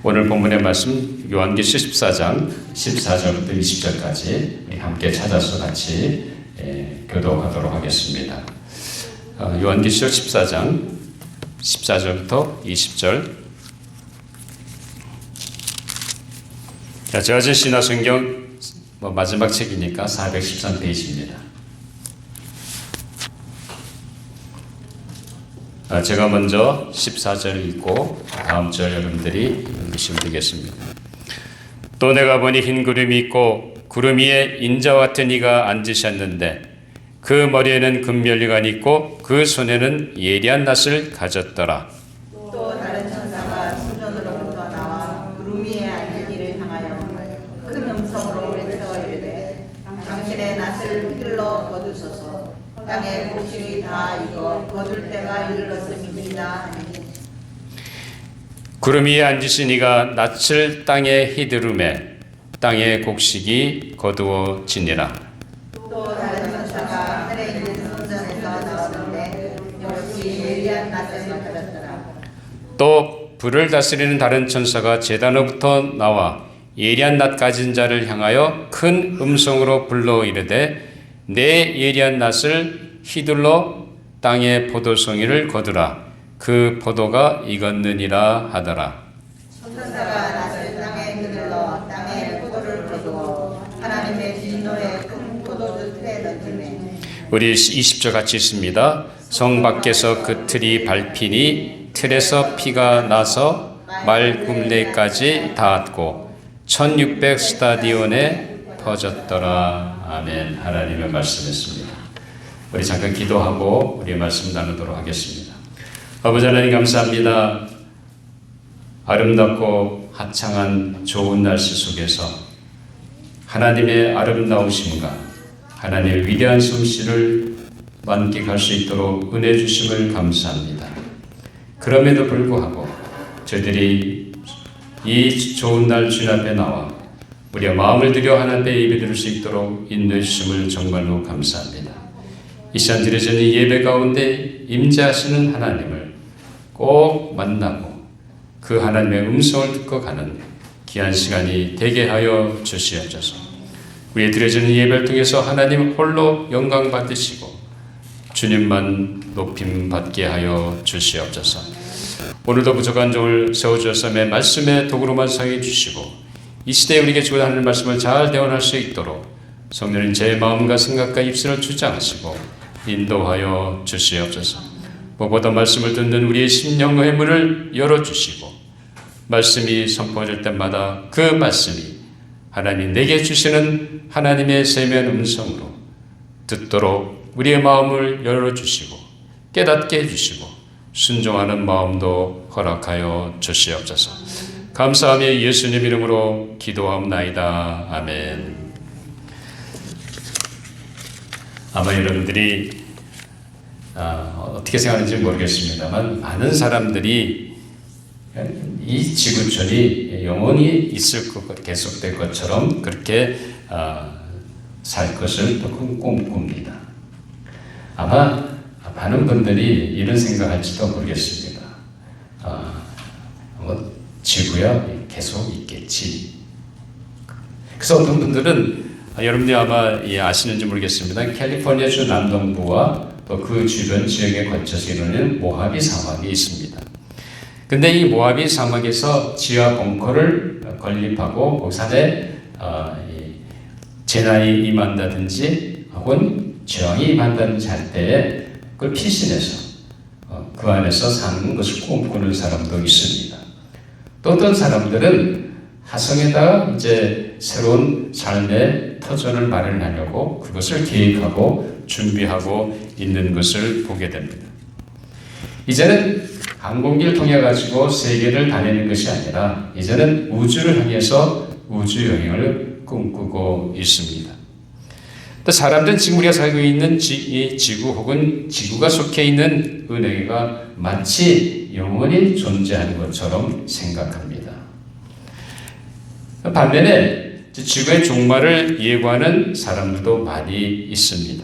오늘 본문의 말씀 요한계시록 14장 14절부터 20절까지 우리 함께 찾아서 같이 교도하도록 하겠습니다. 요한계시록 14장 14절부터 20절. 제가 제 신화성경 마지막 책이니까 413페이지입니다. 제가 먼저 14절 읽고 다음 절 여러분들이 읽으시면 되겠습니다. 또 내가 보니 흰 구름이 있고 구름 위에 인자와 같은 이가 앉으셨는데 그 머리에는 금면류관이 있고 그 손에는 예리한 낫을 가졌더라. 또 다른 천사가 수전으로부터 나와 구름 위에 앉은 이를 향하여 큰 음성으로 외쳐 이르되 당신의 낫을 휘둘러 거두소서. 땅의 곡식이 다 익어 거둘 때가 이르렀음이니이다. 구름 위에 앉으신 이가 낫을 땅에 휘두르매 땅의 곡식이 거두어지니라. 또 다른 천사가 하늘에 있는 성전에서 나왔는데 역시 예리한 낫을 가졌더라. 또 불을 다스리는 다른 천사가 제단으로부터 나와 예리한 낫 가진 자를 향하여 큰 음성으로 불러 이르되 내 예리한 낫을 휘둘러 땅의 포도송이를 거두라. 그 포도가 익었느니라 하더라. 천사가 낫을 땅에 휘둘러 땅의 포도를 거두어 하나님의 진노의 큰 포도주 틀에 던지매. 우리 20절 같이 있습니다. 성 밖에서 그 틀이 밟히니 틀에서 피가 나서 말 굽내까지 닿았고 1600 스타디온에 터졌더라. 아멘. 하나님의 말씀이었습니다. 우리 잠깐 기도하고 우리의 말씀 나누도록 하겠습니다. 아버지 하나님 감사합니다. 아름답고 화창한 좋은 날씨 속에서 하나님의 아름다우심과 하나님의 위대한 솜씨를 만끽할 수 있도록 은혜 주심을 감사합니다. 그럼에도 불구하고 저희들이 이 좋은 날 주님 앞에 나와 우리의 마음을 들여 하나님 앞에 예배드릴 수 있도록 인도해 주심을 정말로 감사합니다. 이 시간 드려지는 예배 가운데 임재하시는 하나님을 꼭 만나고 그 하나님의 음성을 듣고 가는 귀한 시간이 되게 하여 주시옵소서. 우리의 드려지는 예배를 통해서 하나님 홀로 영광 받으시고 주님만 높임 받게 하여 주시옵소서. 오늘도 부족한 종을 세워주셔서 매 말씀의 도구로만 사용해 주시고 이 시대에 우리에게 주고자 하는 말씀을 잘 대원할 수 있도록 성령님 제 마음과 생각과 입술을 주장하시고 인도하여 주시옵소서. 무엇보다 말씀을 듣는 우리의 심령의 문을 열어주시고 말씀이 선포될 때마다 그 말씀이 하나님 내게 주시는 하나님의 세미한 음성으로 듣도록 우리의 마음을 열어주시고 깨닫게 해주시고 순종하는 마음도 허락하여 주시옵소서. 감사하며 예수님 이름으로 기도하옵나이다. 아멘. 아마 여러분들이 어떻게 생각하는지 모르겠습니다만 많은 사람들이 이 지구촌이 영원히 있을 것, 계속될 것처럼 그렇게 살 것을 또 꿈꿉니다. 아마 많은 분들이 이런 생각할지도 모르겠습니다. 지구야 계속 있겠지. 그래서 어떤 분들은 여러분들이 아마 아시는지 모르겠습니다. 캘리포니아주 남동부와 또 그 주변 지역에 걸쳐서 이루어진 모하비 사막이 있습니다. 근데 이 모하비 사막에서 지하 벙커를 건립하고 그 산에 재난이 임한다든지 혹은 재앙이 임한다든지 할 때에 그걸 피신해서 그 안에서 사는 것을 꿈꾸는 사람도 있습니다. 또 어떤 사람들은 화성에다가 이제 새로운 삶의 터전을 마련하려고 그것을 계획하고 준비하고 있는 것을 보게 됩니다. 이제는 항공기를 통해 가지고 세계를 다니는 것이 아니라 이제는 우주를 향해서 우주 여행을 꿈꾸고 있습니다. 또 사람들은 지금 우리가 살고 있는 이 지구 혹은 지구가 속해 있는 은행가 마치 영원히 존재하는 것처럼 생각합니다. 반면에 지구의 종말을 예고하는 사람들도 많이 있습니다.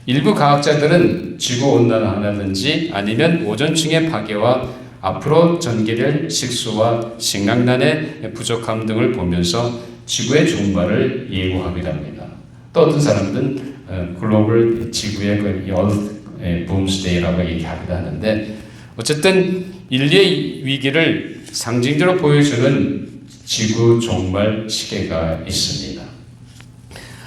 일부 과학자들은 지구온난화라든지 아니면 오존층의 파괴와 앞으로 전개될 식수와 식량난의 부족함 등을 보면서 지구의 종말을 예고하기도 합니다. 또 어떤 사람들은 글로벌 지구의 그 Earth Doomsday라고 얘기하기도 하는데, 어쨌든 인류의 위기를 상징적으로 보여주는 지구 종말 시계가 있습니다.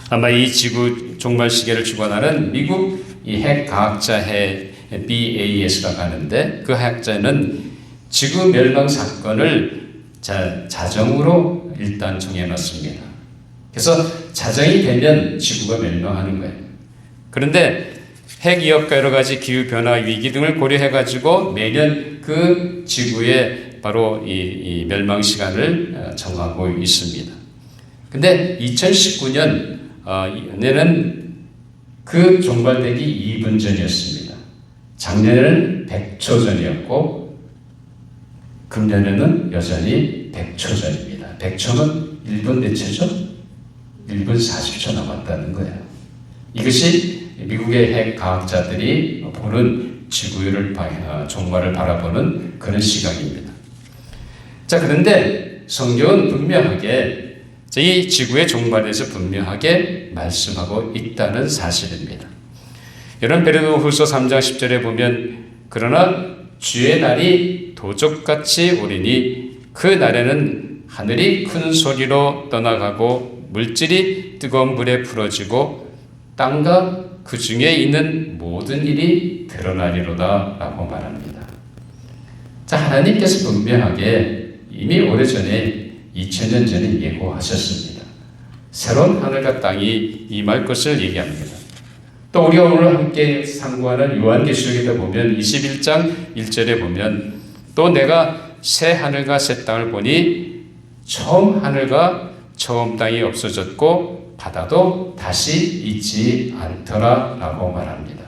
아마 이 지구 종말 시계를 주관하는 미국 이 핵 과학자회 BAS가 가는데, 그 학자는 지구 멸망 사건을 자정으로 일단 정해놨습니다. 그래서 자정이 되면 지구가 멸망하는 거예요. 그런데 핵 위협과 여러 가지 기후 변화 위기 등을 고려해가지고 매년 그 지구의 바로 이 멸망 시간을 정하고 있습니다. 근데 2019년에는 그 종발되기 2분 전이었습니다. 작년에는 100초 전이었고, 금년에는 여전히 100초 전입니다. 100초는 1분 몇 초죠? 1분 40초 남았다는 거예요. 이것이 미국의 핵 과학자들이 보는 지구를 종말을 바라보는 그런 시각입니다. 자, 그런데 성경은 분명하게 이 지구의 종말에 대해서 분명하게 말씀하고 있다는 사실입니다. 여러분, 베드로후서 3장 10절에 보면 그러나 주의 날이 도적같이 오리니 그 날에는 하늘이 큰 소리로 떠나가고 물질이 뜨거운 불에 풀어지고 땅과 그 중에 있는 모든 일이 드러나리로다 라고 말합니다. 자, 하나님께서 분명하게 이미 오래전에 2000년 전에 예고하셨습니다. 새로운 하늘과 땅이 임할 것을 얘기합니다. 또 우리가 오늘 함께 상고하는 요한계시록에 보면 21장 1절에 보면 또 내가 새 하늘과 새 땅을 보니 처음 하늘과 처음 땅이 없어졌고 바다도 다시 있지 않더라 라고 말합니다.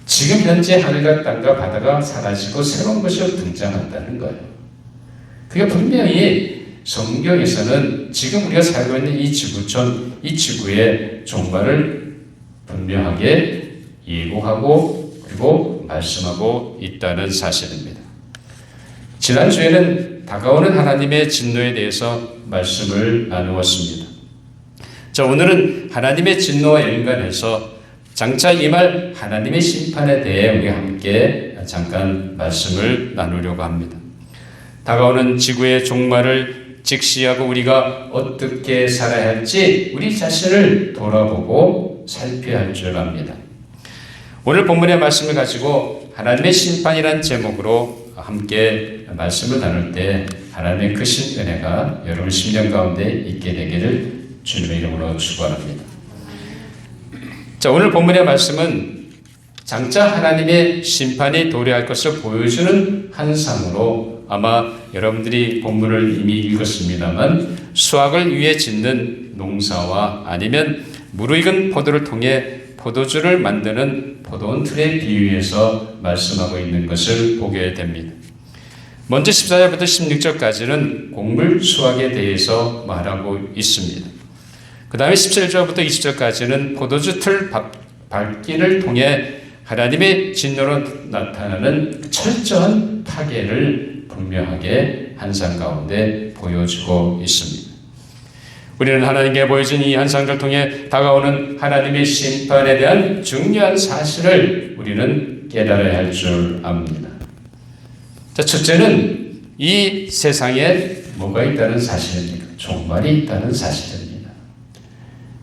지금 현재 하늘과 땅과 바다가 사라지고 새로운 것이 등장한다는 거예요. 그게 분명히 성경에서는 지금 우리가 살고 있는 이 지구촌, 이 지구의 종말을 분명하게 예고하고 그리고 말씀하고 있다는 사실입니다. 지난주에는 다가오는 하나님의 진노에 대해서 말씀을 나누었습니다. 자, 오늘은 하나님의 진노와 연관해서 장차 임할 하나님의 심판에 대해 우리 함께 잠깐 말씀을 나누려고 합니다. 다가오는 지구의 종말을 직시하고 우리가 어떻게 살아야 할지 우리 자신을 돌아보고 살펴야 할 줄 압니다. 오늘 본문의 말씀을 가지고 하나님의 심판이란 제목으로 함께 말씀을 나눌 때 하나님의 크신 은혜가 여러분 심령 가운데 있게 되기를 주님의 이름으로 축원합니다. 자, 오늘 본문의 말씀은 장차 하나님의 심판이 도래할 것을 보여주는 한상으로 아마 여러분들이 본문을 이미 읽었습니다만 수확을 위해 짓는 농사와 아니면 무르익은 포도를 통해 포도주를 만드는 포도원 틀에 비유해서 말씀하고 있는 것을 보게 됩니다. 먼저 14절부터 16절까지는 곡물 수확에 대해서 말하고 있습니다. 그 다음에 17절부터 20절까지는 포도주 틀 밟기를 통해 하나님의 진노로 나타나는 철저한 파괴를 분명하게 한상 가운데 보여주고 있습니다. 우리는 하나님께 보여진 이 한상을 통해 다가오는 하나님의 심판에 대한 중요한 사실을 우리는 깨달아야 할 줄 압니다. 자, 첫째는 이 세상에 뭐가 있다는 사실입니까? 종말이 있다는 사실입니다.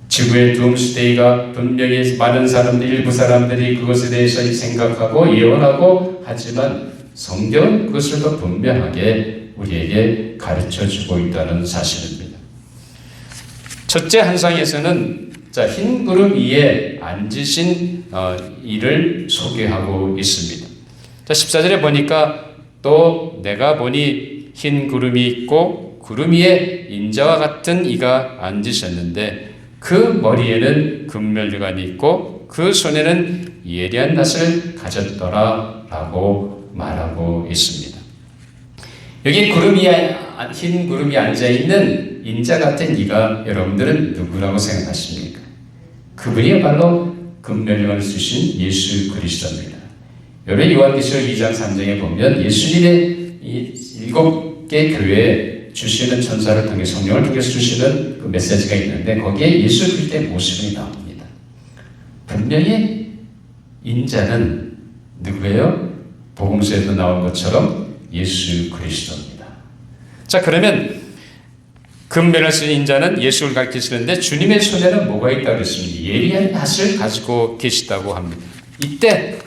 지구의 둠스데이가 분명히 많은 사람들, 일부 사람들이 그것에 대해서 생각하고 예언하고 하지만 성경은 그것을 더 분명하게 우리에게 가르쳐주고 있다는 사실입니다. 첫째 한상에서는 흰 구름 위에 앉으신 이를 소개하고 있습니다. 14절에 보니까 또 내가 보니 흰 구름이 있고 구름 위에 인자와 같은 이가 앉으셨는데 그 머리에는 금면류관이 있고 그 손에는 예리한 낫을 가졌더라 라고 말하고 있습니다. 여기 흰 구름이 앉아있는 인자 같은 이가 여러분들은 누구라고 생각하십니까? 그분이 바로 금면류관을 쓰신 예수 그리스도입니다. 여러분 요한계시록 2장 3장에 보면 예수님의 이 7개 교회에 주시는 천사를 통해 성령을 통해서 주시는 그 메시지가 있는데 거기에 예수 그리스도의 모습이 나옵니다. 분명히 인자는 누구예요? 복음서에도 나온 것처럼 예수 그리스도입니다. 자, 그러면 금면을 쓴 인자는 예수를 가리키시는데 주님의 손에는 뭐가 있다고 그랬습니다. 예리한 낫을 가지고 계시다고 합니다. 이때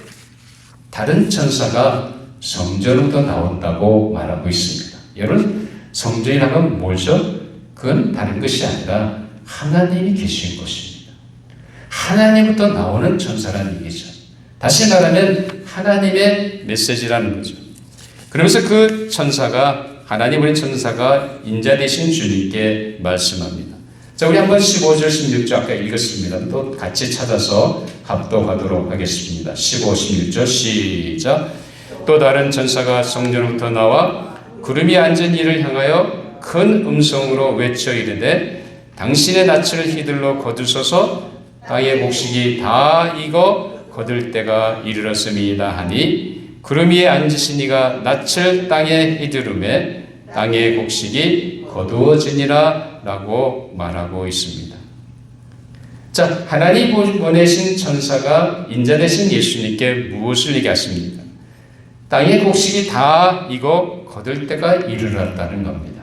다른 천사가 성전으로 나온다고 말하고 있습니다. 여러분, 성전이라고 하면 뭐죠? 그건 다른 것이 아니라 하나님이 계신 곳입니다. 하나님부터 나오는 천사라는 얘기죠. 다시 말하면 하나님의 메시지라는 거죠. 그러면서 그 천사가 하나님의 천사가 인자 되신 주님께 말씀합니다. 자, 우리 한번 15절, 16절 아까 읽었습니다. 또 같이 찾아서 합독하도록 하겠습니다. 15, 16절 시작. 또 다른 천사가 성전으로부터 나와 구름이 앉은 이를 향하여 큰 음성으로 외쳐 이르되 당신의 낯을 휘둘러 거두소서 땅의 곡식이 다 익어 거둘 때가 이르렀음이다 하니 구름 위에 앉으신 이가 낯을 땅에 휘두르매 땅의 곡식이 거두어지니라 라고 말하고 있습니다. 자, 하나님 보내신 천사가 인자 되신 예수님께 무엇을 얘기하십니까? 땅의 곡식이 다 익어 거둘 때가 이르렀다는 겁니다.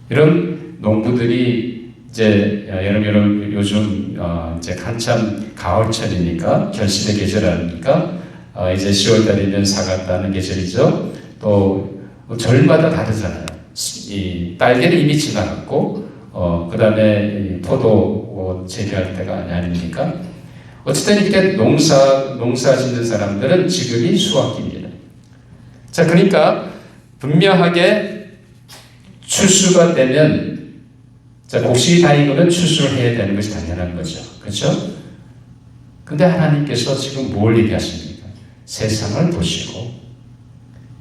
이런 농부들이 이제 여러분 요즘 이제 한참 가을철이니까 결실의 계절 아닙니까? 이제 10월 달이면 사과 따는 계절이죠. 또 절마다 다르잖아요. 이 딸기는 이미 지나갔고, 그 다음에 포도 재배할 때가 아닙니까? 어쨌든 이렇게 농사 짓는 사람들은 지금이 수확기입니다. 자, 그러니까 분명하게 추수가 되면, 자, 곡식이 다 익으면 추수를 해야 되는 것이 당연한 거죠. 그렇죠? 근데 하나님께서 지금 뭘 얘기하십니까? 세상을 보시고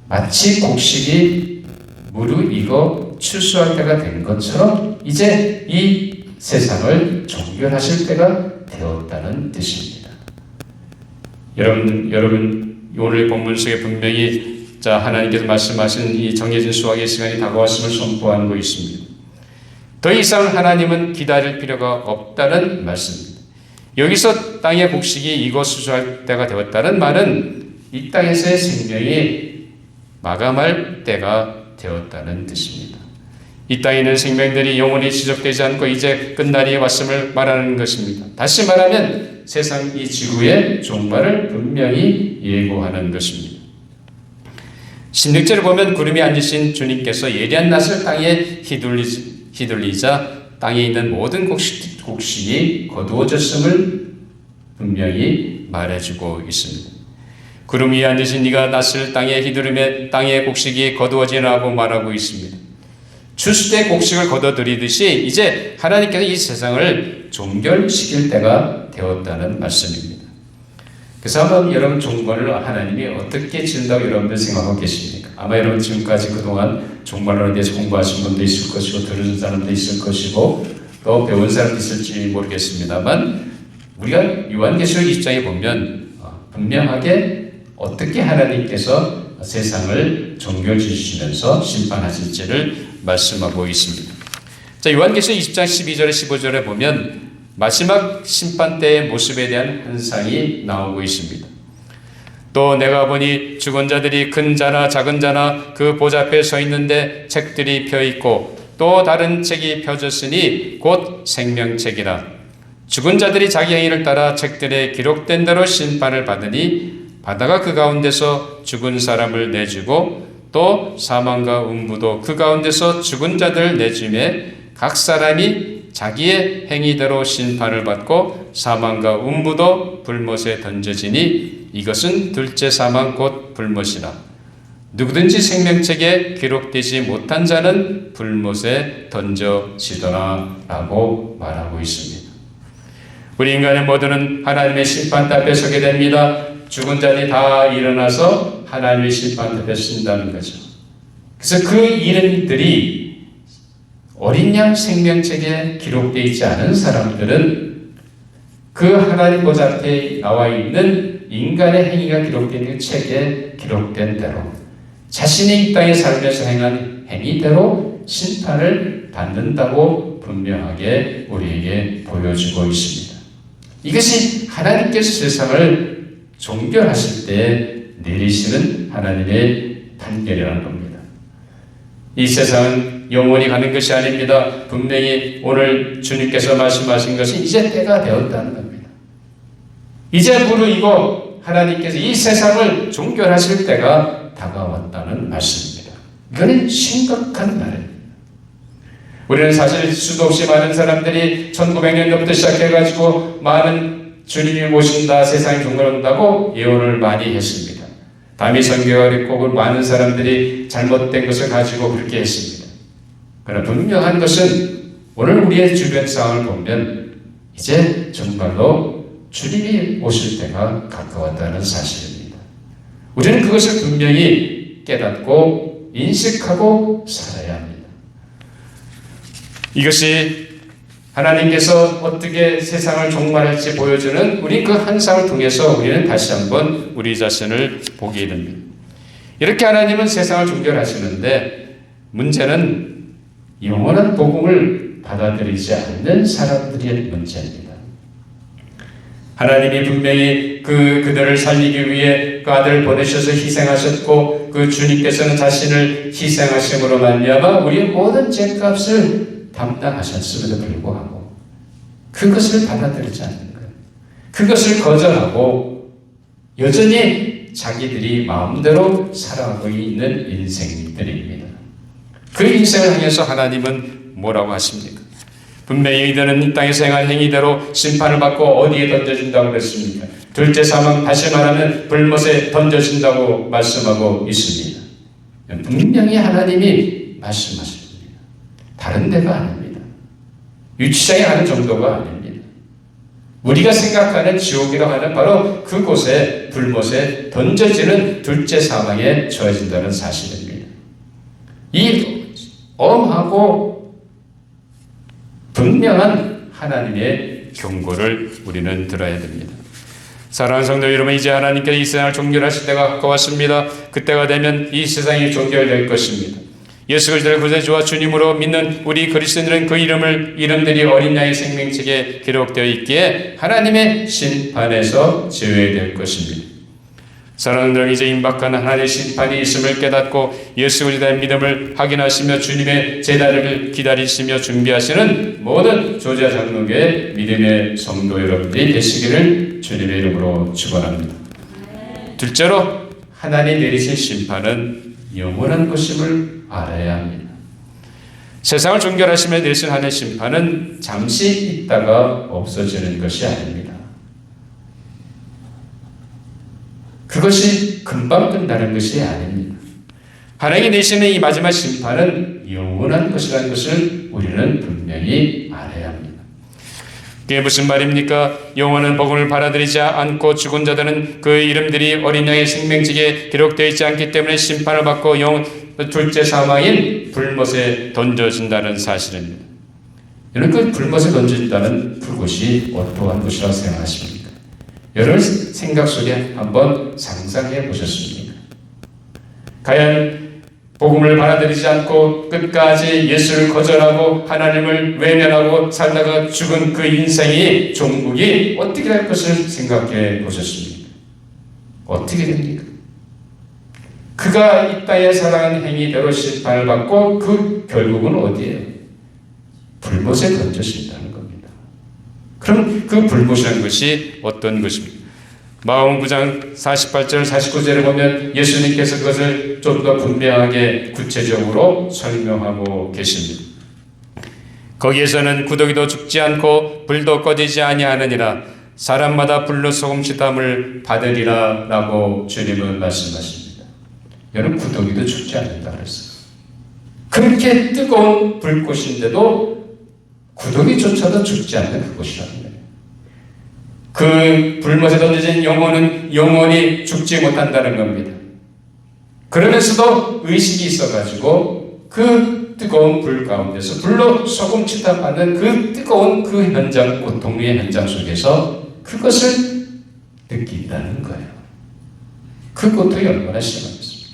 마치 곡식이 무르익어 추수할 때가 된 것처럼 이제 이 세상을 종결하실 때가 되었다는 뜻입니다. 여러분 오늘 본문 속에 분명히 자, 하나님께서 말씀하신 이 정해진 수확의 시간이 다가왔음을 선포하는 거 있습니다. 더 이상 하나님은 기다릴 필요가 없다는 말씀입니다. 여기서 땅의 곡식이 익어 수수할 때가 되었다는 말은 이 땅에서의 생명이 마감할 때가 되었다는 뜻입니다. 이 땅에 있는 생명들이 영원히 지속되지 않고 이제 끝날이 왔음을 말하는 것입니다. 다시 말하면 세상 이 지구의 종말을 분명히 예고하는 것입니다. 16절을 보면 구름이 앉으신 주님께서 예리한 낫을 땅에 휘둘리자 땅에 있는 모든 곡식이 거두어졌음을 분명히 말해주고 있습니다. 구름 위에 앉으신 이가 낫을 땅에 휘두르며 땅의 곡식이 거두어지라고 말하고 있습니다. 추수 때 곡식을 거둬들이듯이 이제 하나님께서 이 세상을 종결시킬 때가 되었다는 말씀입니다. 그래서 한번 여러분 종말을 하나님이 어떻게 지은다고 여러분들 생각하고 계십니까? 아마 여러분 지금까지 그동안 종말론에 대해서 공부하신 분도 있을 것이고 들은 사람도 있을 것이고 또 배운 사람도 있을지 모르겠습니다만 우리가 요한계시록 2장에 보면 분명하게 어떻게 하나님께서 세상을 종결지으시면서 심판하실지를 말씀하고 있습니다. 자, 요한계시록 20장 12절에 15절에 보면 마지막 심판 때의 모습에 대한 현상이 나오고 있습니다. 또 내가 보니 죽은 자들이 큰 자나 작은 자나 그 보좌 앞에 서 있는데 책들이 펴 있고 또 다른 책이 펴졌으니 곧 생명책이라. 죽은 자들이 자기 행위를 따라 책들에 기록된 대로 심판을 받으니 바다가 그 가운데서 죽은 사람을 내주고 또 사망과 음부도 그 가운데서 죽은 자들 내주매 각 사람이 자기의 행위대로 심판을 받고 사망과 음부도 불못에 던져지니 이것은 둘째 사망 곧 불못이라. 누구든지 생명책에 기록되지 못한 자는 불못에 던져지더라 라고 말하고 있습니다. 우리 인간의 모두는 하나님의 심판 앞에 서게 됩니다. 죽은 자들이 다 일어나서 하나님의 심판 앞에 선다는 거죠. 그래서 그 이름들이 어린 양 생명책에 기록되어 있지 않은 사람들은 그 하나님 보좌 앞에 나와 있는 인간의 행위가 기록된 그 책에 기록된 대로 자신이 이 땅에 살면서 행한 행위대로 심판을 받는다고 분명하게 우리에게 보여주고 있습니다. 이것이 하나님께서 세상을 종결하실 때 내리시는 하나님의 판결이라는 겁니다. 이 세상은 영원히 가는 것이 아닙니다. 분명히 오늘 주님께서 말씀하신 것이 이제 때가 되었다는 겁니다. 이제 무르익고 하나님께서 이 세상을 종결하실 때가 다가왔다는 말씀입니다. 이거는 심각한 말입니다. 우리는 사실 수도 없이 많은 사람들이 1900년도부터 시작해가지고 많은 주님이 오신다, 세상이 종결한다고 예언을 많이 했습니다. 다미 선교가 그랬고 많은 사람들이 잘못된 것을 가지고 그렇게 했습니다. 그러나 분명한 것은 오늘 우리의 주변 상황을 보면 이제 정말로 주님이 오실 때가 가까웠다는 사실입니다. 우리는 그것을 분명히 깨닫고 인식하고 살아야 합니다. 이것이 하나님께서 어떻게 세상을 종말할지 보여주는 우리 그 환상을 통해서 우리는 다시 한번 우리 자신을 보게 됩니다. 이렇게 하나님은 세상을 종결하시는데 문제는 영원한 복음을 받아들이지 않는 사람들의 문제입니다. 하나님이 분명히 그들을 살리기 위해 그 아들을 보내셔서 희생하셨고 그 주님께서는 자신을 희생하심으로 말미암아 우리의 모든 죄값을 담당하셨음에도 불구하고 그것을 받아들이지 않는 거예요. 그것을 거절하고 여전히 자기들이 마음대로 살아가고 있는 인생들입니다. 그 인생을 향해서 하나님은 뭐라고 하십니까? 분명히 이들은 이 땅에서 행한 행위대로 심판을 받고 어디에 던져진다고 그랬습니까? 둘째 사망, 다시 말하면 불못에 던져진다고 말씀하고 있습니다. 분명히 하나님이 말씀하십니다. 다른 데가 아닙니다. 유치장에 가는 정도가 아닙니다. 우리가 생각하는 지옥이라고 하는 바로 그곳에 불못에 던져지는 둘째 사망에 처해진다는 사실입니다. 이 엄하고 분명한 하나님의 경고를 우리는 들어야 됩니다. 사랑하는 성도 여러분, 이제 하나님께서 이 세상을 종결하실 때가 가까웠습니다. 그때가 되면 이 세상이 종결될 것입니다. 예수 그리스도를 구세주와 주님으로 믿는 우리 그리스도인들은 그 이름들이 어린 양의 생명책에 기록되어 있기에 하나님의 심판에서 제외될 것입니다. 사랑하는 여러분, 이제 임박하는 하나님의 심판이 있음을 깨닫고 예수 그리스도의 믿음을 확인하시며 주님의 제자를 기다리시며 준비하시는 모든 조지아 장로교회 믿음의 성도 여러분들이 되시기를 주님의 이름으로 축원합니다. 둘째로 하나님 내리신 심판은 영원한 것임을 알아야 합니다. 세상을 종결하시며 내리신 하나님의 심판은 잠시 있다가 없어지는 것이 아닙니다. 그것이 금방 끝나는 것이 아닙니다. 하나님이 내시는 이 마지막 심판은 영원한 것이라는 것을 우리는 분명히 알아야 합니다. 그게 무슨 말입니까? 영원한 복음을 받아들이지 않고 죽은 자들은 그 이름들이 어린 양의 생명책에 기록되어 있지 않기 때문에 심판을 받고 둘째 사망인 불못에 던져진다는 사실입니다. 여러분, 그 불못에 던져진다는 그곳이 어떠한 곳이라고 생각하십니까? 여러분 생각 속에 한번 상상해 보셨습니까? 과연 복음을 받아들이지 않고 끝까지 예수를 거절하고 하나님을 외면하고 살다가 죽은 그 인생이 종국이 어떻게 될 것을 생각해 보셨습니까? 어떻게 됩니까? 그가 이 땅에 살아간 행위대로 심판을 받고 그 결국은 어디예요? 불못에 던져진다는 겁니다. 그럼 그 불못이라는 것이 어떤 것입니까? 마가복음 9장 48절 49절에 보면 예수님께서 그것을 좀 더 분명하게 구체적으로 설명하고 계십니다. 거기에서는 구더기도 죽지 않고 불도 꺼지지 아니하느니라 사람마다 불로 소금치담을 받으리라 라고 주님은 말씀하십니다. 여러분, 구더기도 죽지 않는다 그랬어요. 그렇게 뜨거운 불꽃인데도 구더기조차도 죽지 않는 그곳이라는 거예요. 그 불못에 던져진 영혼은 영원히 죽지 못한다는 겁니다. 그러면서도 의식이 있어가지고 그 뜨거운 불 가운데서 불로 소금치다 받는 그 뜨거운 그 현장, 고통의 현장 속에서 그것을 느낀다는 거예요. 그 고통이 얼마나 심하겠습니까?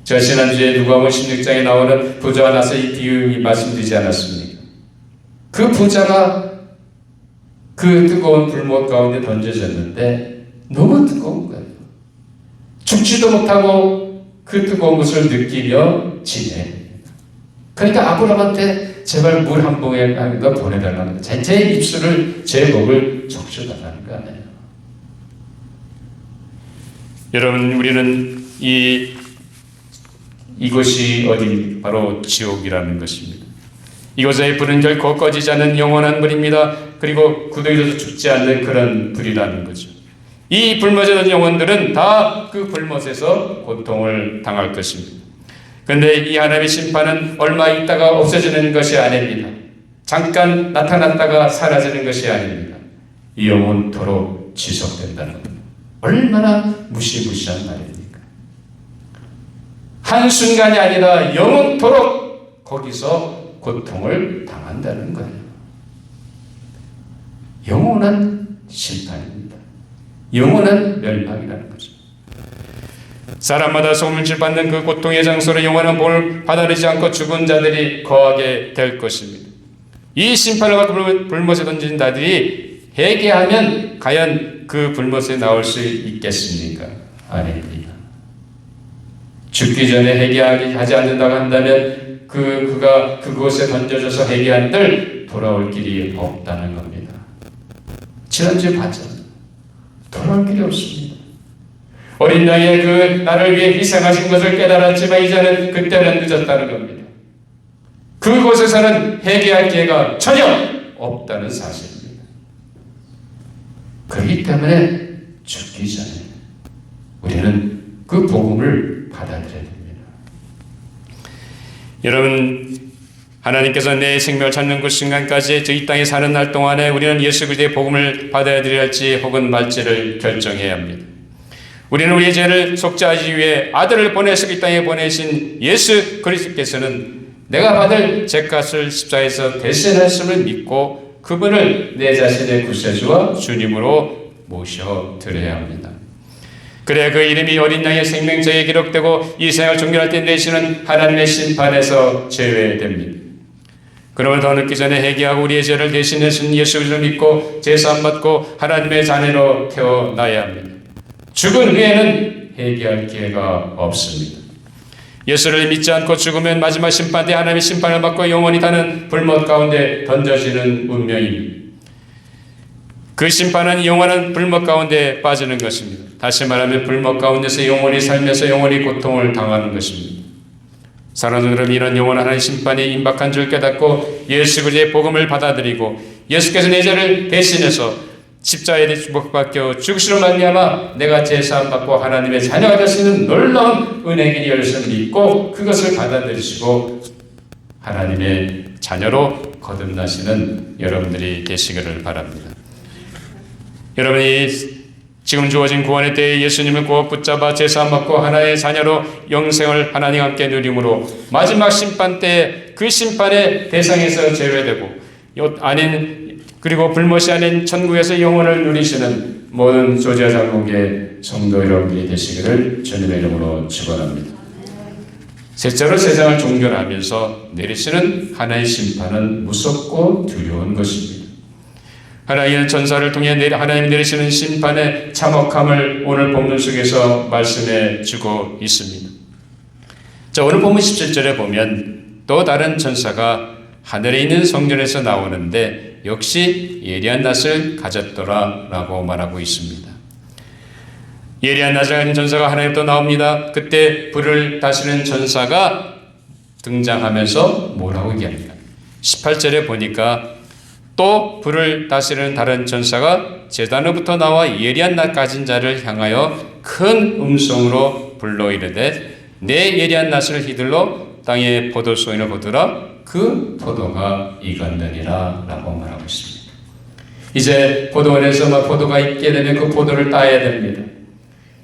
제가 지난주에 누가복음 16장에 나오는 부자와 나사의 비유를 말씀드리지 않았습니까? 그 부자가 그 뜨거운 불못 가운데 던져졌는데 너무 뜨거운 거예요. 죽지도 못하고 그 뜨거운 것을 느끼며 지내. 그러니까 아브라함한테 제발 물 한 봉에 보내달라는 거예요. 제 입술을, 제 목을 적셔달라는 거 아니에요. 여러분, 우리는 이곳이 어디 바로 지옥이라는 것입니다. 이곳의 불은 결코 꺼지지 않는 영원한 불입니다. 그리고 구더기에서 죽지 않는 그런 불이라는 거죠. 이 불못에 영혼들은 다 그 불못에서 고통을 당할 것입니다. 그런데 이 하나님의 심판은 얼마 있다가 없어지는 것이 아닙니다. 잠깐 나타났다가 사라지는 것이 아닙니다. 영원토록 지속된다는 겁니다. 얼마나 무시무시한 말입니까? 한순간이 아니라 영원토록 거기서 고통을 당한다는 거예요. 영원한 심판입니다. 영원한 멸망이라는 거죠. 사람마다 소문질 받는 그 고통의 장소로 영원한 복을 받아들이지 않고 죽은 자들이 거하게 될 것입니다. 이 심판을 받고 불못에 던진 자들이 회개하면 과연 그 불못에 나올 수 있겠습니까? 아닙니다. 죽기 전에 회개하지 않는다고 한다면 그가 그곳에 던져져서 회개한들 돌아올 길이 없다는 겁니다. 지난주에 봤잖아요. 돌아올 길이 없습니다. 어린 나이에 그 나를 위해 희생하신 것을 깨달았지만 이제는 그때는 늦었다는 겁니다. 그곳에서는 회개할 기회가 전혀 없다는 사실입니다. 그렇기 때문에 죽기 전에 우리는 그 복음을 받아들여야 됩니다. 여러분, 하나님께서 내 생명을 찾는 그 순간까지 이 땅에 사는 날 동안에 우리는 예수 그리스도의 복음을 받아들여야 할지 혹은 말지를 결정해야 합니다. 우리는 우리의 죄를 속죄하기 위해 아들을 보내서 이 땅에 보내신 예수 그리스도께서는 내가 받을 죄값을 십자가에서 대신하심을 믿고 그분을 내 자신의 구세주와 주님으로 모셔드려야 합니다. 그래야 그 이름이 어린 양의 생명책에 기록되고 이 생을 종결할 때 내시는 하나님의 심판에서 제외됩니다. 그러면 더 늦기 전에 회개하고 우리의 죄를 대신하신 예수 그리스도를 믿고 제사함 받고 하나님의 자녀로 태어나야 합니다. 죽은 후에는 회개할 기회가 없습니다. 예수를 믿지 않고 죽으면 마지막 심판 때 하나님의 심판을 받고 영원히 타는 불못 가운데 던져지는 운명입니다. 그 심판은 영원한 불못 가운데 빠지는 것입니다. 다시 말하면 불못 가운데서 영원히 살면서 영원히 고통을 당하는 것입니다. 사랑하는 여러분, 이런 영원한 하나님의 심판이 임박한 줄 깨닫고 예수 그리스도의 복음을 받아들이고 예수께서 내 죄를 대신해서 십자가에 축복받겨 죽으시로 말미암아 내가 제사함 받고 하나님의 자녀가 될 수 있는 놀라운 은혜의 길이 열심을 믿고 그것을 받아들이시고 하나님의 자녀로 거듭나시는 여러분들이 되시기를 바랍니다. 여러분이 지금 주어진 구원의 때에 예수님을 꼭 붙잡아 제사함 받고 하나님의 자녀로 영생을 하나님과 함께 누림으로 마지막 심판 때 그 심판의 대상에서 제외되고 아닌 그리고 불못이 아닌 천국에서 영혼을 누리시는 모든 조지아 장로교의 성도 여러분들이 되시기를 주님의 이름으로 축원합니다. 셋째로 세상을 종결하면서 내리시는 하나님의 심판은 무섭고 두려운 것입니다. 하나님의 전사를 통해 하나님이 내리시는 심판의 참혹함을 오늘 본문 속에서 말씀해 주고 있습니다. 자, 오늘 본문 17절에 보면 또 다른 전사가 하늘에 있는 성전에서 나오는데 역시 예리한 낯을 가졌더라 라고 말하고 있습니다. 예리한 낯을 가진 전사가 하나님부터 나옵니다. 그때 불을 다스리는 전사가 등장하면서 뭐라고 얘기합니까? 18절에 보니까 또 불을 다스리는 다른 전사가 제단으로부터 나와 예리한 낯 가진 자를 향하여 큰 음성으로 불러 이르되 내 예리한 낯을 휘둘러 땅에 포도송이를 거두라 그 포도가 익었느니라 라고 말하고 있습니다. 이제 포도원에서 포도가 있게 되면 그 포도를 따야 됩니다.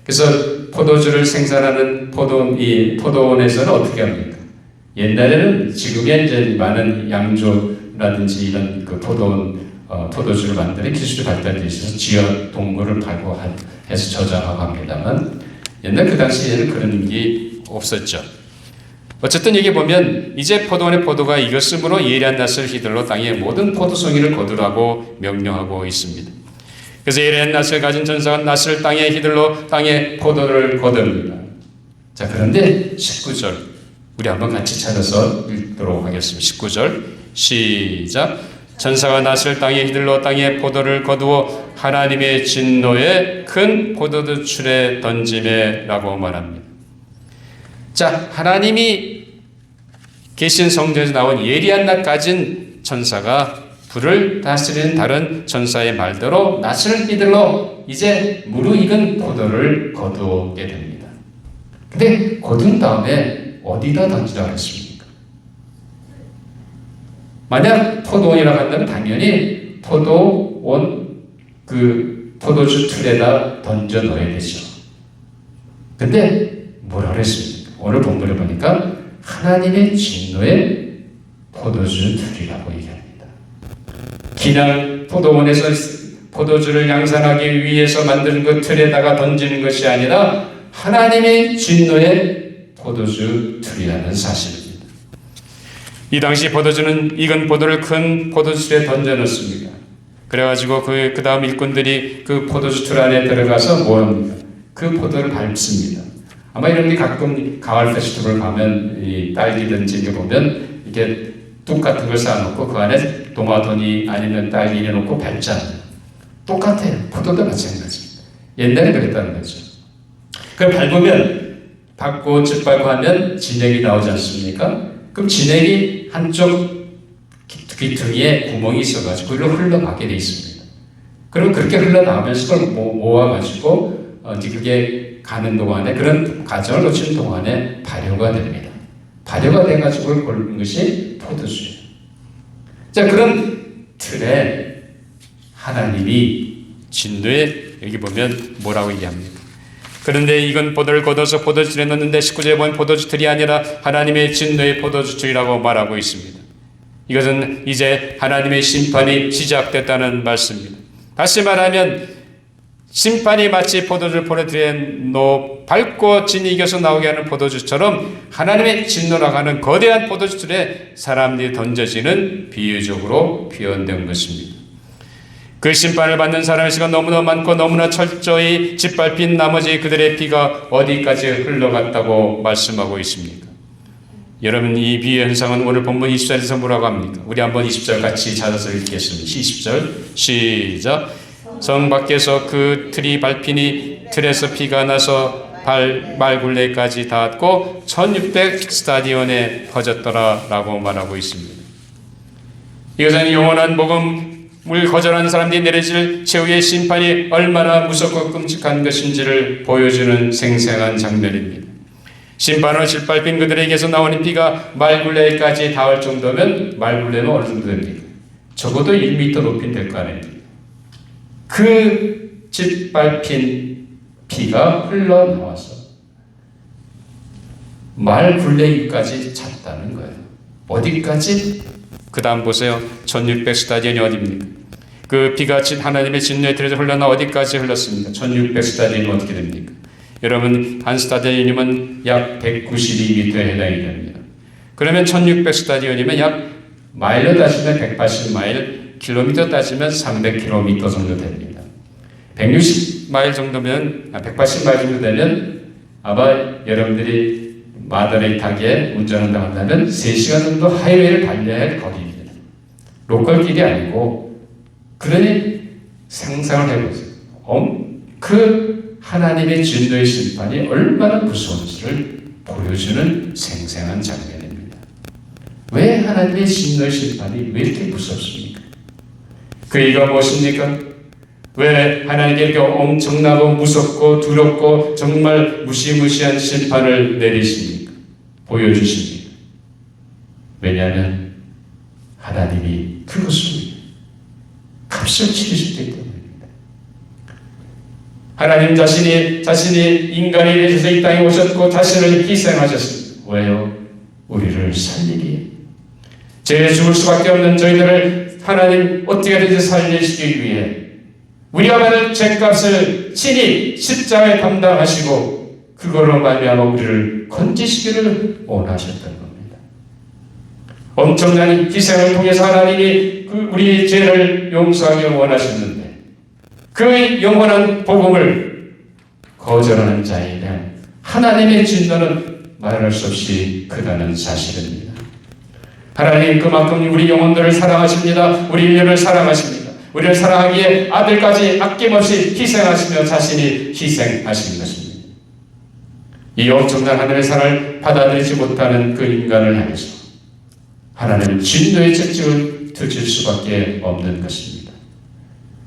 그래서 포도주를 생산하는 포도원에서는 어떻게 합니까? 옛날에는 지금의 이제 많은 양조라든지 이런 그 포도원 포도주를 만드는 기술이 발달되어 있어서 지하 동굴을 발굴해서 저장하고 합니다만 옛날 그 당시에는 그런 게 없었죠. 어쨌든 여기 보면 이제 포도원의 포도가 익었으므로 예리한 낫을 휘둘러 땅의 모든 포도송이를 거두라고 명령하고 있습니다. 그래서 예리한 낫을 가진 전사가 낫을 땅에 휘둘러 땅의 포도를 거둡니다. 자, 그런데 19절 우리 한번 같이 찾아서 읽도록 하겠습니다. 19절 시작. 전사가 낫을 땅에 휘둘러 땅의 포도를 거두어 하나님의 진노에 큰 포도주출에 던지매라고 말합니다. 자, 하나님이 계신 성전에서 나온 예리한 낫 가진 천사가 불을 다스리는 다른 천사의 말대로 낫을 휘둘러 이제 무르익은 포도를 거두게 됩니다. 근데 거둔 다음에 어디다 던지라고 했습니까? 만약 포도원이라고 한다면 당연히 포도원 그 포도주 틀에다 던져 넣어야 되죠. 근데 뭐라 그랬습니까? 오늘 본문에 보니까 하나님의 진노의 포도주 틀이라고 얘기합니다. 그냥 포도원에서 포도주를 양산하기 위해서 만든 그 틀에다가 던지는 것이 아니라 하나님의 진노의 포도주 틀이라는 사실입니다. 이 당시 포도주는 익은 포도를 큰 포도주에 던져 넣습니다. 그래가지고 그 다음 일꾼들이 그 포도주 틀 안에 들어가서 뭐합니까? 그 포도를 밟습니다. 아마 이런 게 가끔 가을 페스티벌 가면 이 딸기든지 이게 보면 이게 뚝 같은 걸 쌓아놓고 그 안에 도마토니 아니면 딸기를 놓고 밟잖아요. 똑같아요. 포도도 마찬가지입니다. 옛날에 그랬다는 거죠. 그걸 밟으면 밟고 짓밟고 하면 진액이 나오지 않습니까? 그럼 진액이 한쪽 귀퉁이에 구멍이 있어가지고 그걸로 흘러가게 돼 있습니다. 그럼 그렇게 흘러나오면서 그걸 모아가지고 이제 그게 가는 동안에 그런 과정을 거치는 동안에 발효가 됩니다. 발효가 돼가지고 고른 것이 포도주예요. 자, 그런 틀에 하나님이 진노에 여기 보면 뭐라고 얘기합니까? 그런데 이건 포도를 걷어서 포도주에 넣는데 19절에 보면 포도주 틀이 아니라 하나님의 진노의 포도주 틀이라고 말하고 있습니다. 이것은 이제 하나님의 심판이 시작됐다는 말씀입니다. 다시 말하면 심판이 마치 포도주를 포도틀에 밟고 진이 이겨서 나오게 하는 포도주처럼 하나님의 진노라고 하는 거대한 포도주틀에 사람들이 던져지는 비유적으로 표현된 것입니다. 그 심판을 받는 사람의 수가 너무나 많고 너무나 철저히 짓밟힌 나머지 그들의 피가 어디까지 흘러갔다고 말씀하고 있습니까? 여러분, 이 비유 현상은 오늘 본문 20절에서 뭐라고 합니까? 우리 한번 20절 같이 찾아서 읽겠습니다. 20절 시작. 성 밖에서 그 틀이 밟히니 틀에서 피가 나서 말굴레까지 닿았고 1600 스타디온에 퍼졌더라 라고 말하고 있습니다. 이것은 영원한 복음을 거절한 사람들이 내려질 최후의 심판이 얼마나 무섭고 끔찍한 것인지를 보여주는 생생한 장면입니다. 심판으로 짓밟힌 그들에게서 나오는 피가 말굴레까지 닿을 정도면 말굴레는 어느 정도 됩니까? 적어도 1m 높이는 될 거 아닙니까? 그 짓밟힌 피가 흘러나와서 말 굴레기까지 찼다는 거예요. 어디까지? 그 다음 보세요. 1600 스타디온이 어디입니까? 그 피가 하나님의 진노의 틀에서 흘러나 어디까지 흘렀습니까? 1600 스타디온이 어떻게 됩니까? 여러분, 한 스타디온이면 약 192m에 해당이 됩니다. 그러면 1600 스타디온이면 약 마일로 따지면 180마일, 킬로미터 따지면 300km 정도 됩니다. 160마일 정도면, 180마일 정도 되면 아마 여러분들이 마더레이타게 운전한다고 한다면 3시간 정도 하이웨이를 달려야 할 거리입니다. 로컬길이 아니고, 그러니 상상을 해보세요. 그 하나님의 진노의 심판이 얼마나 무서운지를 보여주는 생생한 장면입니다. 왜 하나님의 진노의 심판이 왜 이렇게 무섭습니까? 그 이유가 무엇입니까? 왜 하나님께 이렇게 엄청나고 무섭고 두렵고 정말 무시무시한 심판을 내리십니까? 보여주십니까? 왜냐하면 하나님이 그것을 값을 치르실 때기 때문입니다. 하나님 자신이 인간이 되셔서 이 땅에 오셨고 자신을 희생하셨습니다. 왜요? 우리를 살리기에. 죄에 죽을 수밖에 없는 저희들을 하나님 어떻게든지 살리시기 위해 우리가 받을 죄값을 친히 십자가에 담당하시고 그걸로 말미암아 우리를 건지시기를 원하셨던 겁니다. 엄청난 희생을 통해서 하나님이 우리 죄를 용서하기를 원하셨는데 그 영원한 복음을 거절하는 자에 대한 하나님의 진노는 말할 수 없이 크다는 사실입니다. 하나님 그만큼 우리 영혼들을 사랑하십니다. 우리 인류를 사랑하십니다. 우리를 사랑하기에 아들까지 아낌없이 희생하시며 자신이 희생하신 것입니다. 이 엄청난 하늘의 사랑을 받아들이지 못하는 그 인간을 향해서 하나님은 진노의 채찍을 드실 수밖에 없는 것입니다.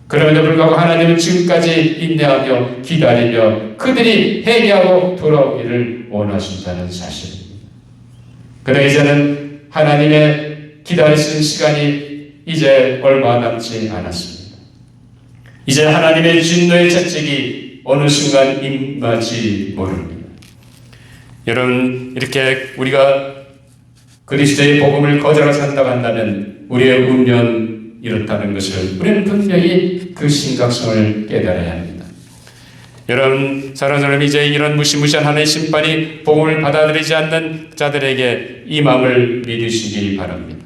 그럼에도 불구하고 하나님은 지금까지 인내하며 기다리며 그들이 회개하고 돌아오기를 원하신다는 사실입니다. 그러나 이제는 하나님의 기다리신 시간이 이제 얼마 남지 않았습니다. 이제 하나님의 진노의 채찍이 어느 순간 임하지 모릅니다. 여러분, 이렇게 우리가 그리스도의 복음을 거절해서 산다고 한다면 우리의 운명 이렇다는 것을 우리는 분명히 그 심각성을 깨달아야 합니다. 여러분, 사랑하는 여러분, 이제 이런 무시무시한 하나님의 심판이 복음을 받아들이지 않는 자들에게 이 마음을 믿으시기 바랍니다.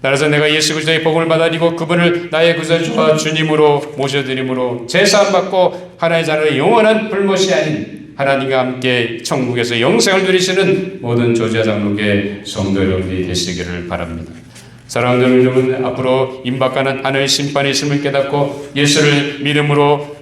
따라서 내가 예수 그리스도의 복음을 받아들이고 그분을 나의 구세주와 주님으로 모셔드림으로 제사함받고 하나님의 자녀의 영원한 불못이 아닌 하나님과 함께 천국에서 영생을 누리시는 모든 조지아 장로교회 성도 여러분이 되시기를 바랍니다. 사랑하는 여러분, 앞으로 임박하는 하나님의 심판의 있음을 깨닫고 예수를 믿음으로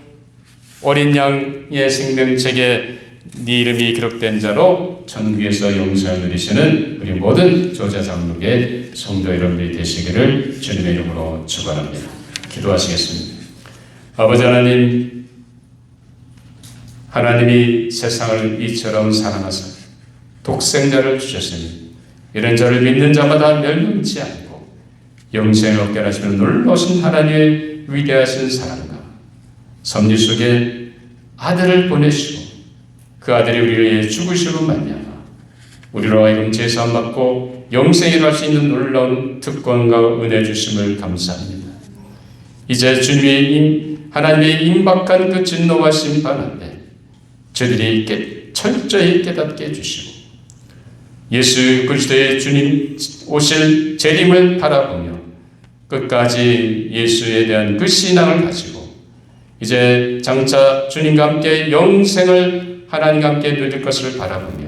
어린 양의 생명책에 네 이름이 기록된 자로 천국에서 영생을 누리시는 우리 모든 조지아 장로교회 성도 여러분이 되시기를 주님의 이름으로 축원합니다. 기도하시겠습니다. 아버지 하나님, 하나님이 세상을 이처럼 사랑하사 독생자를 주셨으니 이런 자를 믿는 자마다 멸망치 않고 영생을 얻게 하시는 놀라우신 하나님의 위대하신 사랑과 섭리 속에 아들을 보내시고 그 아들이 우리를 위해 죽으시고 말미암아 우리로 하여금 제사함 받고 영생에 갈 수 있는 놀라운 특권과 은혜 주심을 감사합니다. 이제 주님의 하나님의 임박한 그 진노와 심판 앞에 저들이 철저히 깨닫게 해주시고 예수 그리스도의 주님 오실 재림을 바라보며 끝까지 예수에 대한 그 신앙을 가지고 이제 장차 주님과 함께 영생을 하나님과 함께 누릴 것을 바라보며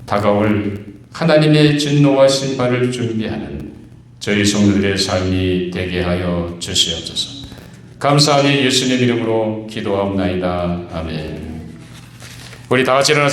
다가올 하나님의 진노와 심판을 준비하는 저희 성도들의 삶이 되게 하여 주시옵소서. 감사하니 예수님 이름으로 기도하옵나이다. 아멘. 우리 다 같이 일어나서